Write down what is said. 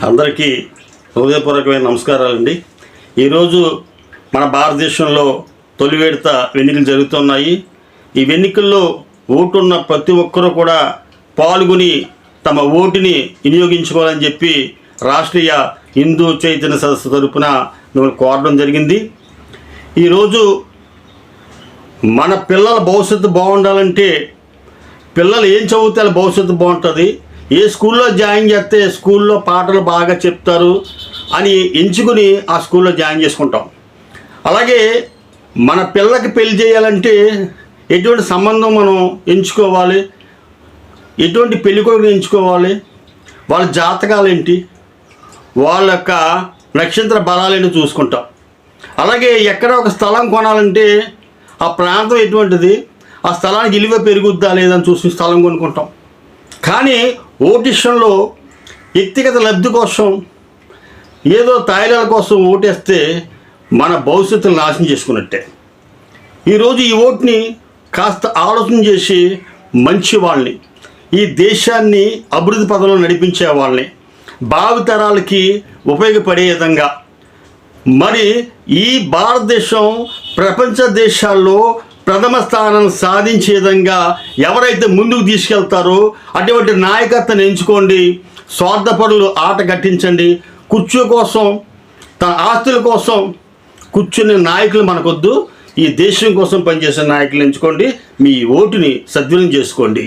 అందరికీ హృదయపూర్వకమైన నమస్కారాలండి. ఈరోజు మన భారతదేశంలో తొలి విడత ఎన్నికలు జరుగుతున్నాయి. ఈ ఎన్నికల్లో ఓటున్న ప్రతి ఒక్కరూ కూడా పాల్గొని తమ ఓటుని వినియోగించుకోవాలని చెప్పి రాష్ట్రీయ హిందూ చైతన్య సదస్సు తరపున మేము కోరడం జరిగింది. ఈరోజు మన పిల్లల భవిష్యత్తు బాగుండాలంటే పిల్లలు ఏం చదివితే వాళ్ళ భవిష్యత్తు బాగుంటుంది, ఏ స్కూల్లో జాయిన్ చేస్తే స్కూల్లో పాటలు బాగా చెప్తారు అని ఎంచుకుని ఆ స్కూల్లో జాయిన్ చేసుకుంటాం. అలాగే మన పిల్లలకి పెళ్లి చేయాలంటే ఎటువంటి సంబంధం మనం ఎంచుకోవాలి, ఎటువంటి పెళ్లి కొడుకుని ఎంచుకోవాలి, వాళ్ళ జాతకాలు ఏంటి, వాళ్ళ యొక్క నక్షత్ర బలాలేంటి చూసుకుంటాం. అలాగే ఎక్కడ ఒక స్థలం కొనాలంటే ఆ ప్రాంతం ఎటువంటిది, ఆ స్థలానికి విలువ పెరుగుద్దా లేదని చూసి స్థలం కొనుక్కుంటాం. కానీ ఓటిషన్లో వ్యక్తిగత లబ్ధి కోసం ఏదో తాయిలాల కోసం ఓటేస్తే మన భవిష్యత్తును నాశనం చేసుకున్నట్టే. ఈరోజు ఈ ఓటుని కాస్త ఆలోచన చేసి మంచి వాళ్ళని, ఈ దేశాన్ని అభివృద్ధి పదంలో నడిపించే వాళ్ళని, భావితరాలకి ఉపయోగపడే విధంగా, మరి ఈ భారతదేశం ప్రపంచ దేశాల్లో ప్రథమ స్థానం సాధించే విధంగా ఎవరైతే ముందుకు తీసుకెళ్తారో అటువంటి నాయకత్వాన్ని ఎంచుకోండి. స్వార్థపరులు ఆట కట్టించండి. కుర్చీ కోసం, తన ఆస్తుల కోసం కూర్చునే నాయకులు మనకొద్దు. ఈ దేశం కోసం పనిచేసే నాయకులు ఎంచుకోండి. మీ ఓటుని సద్వినియోగం చేసుకోండి.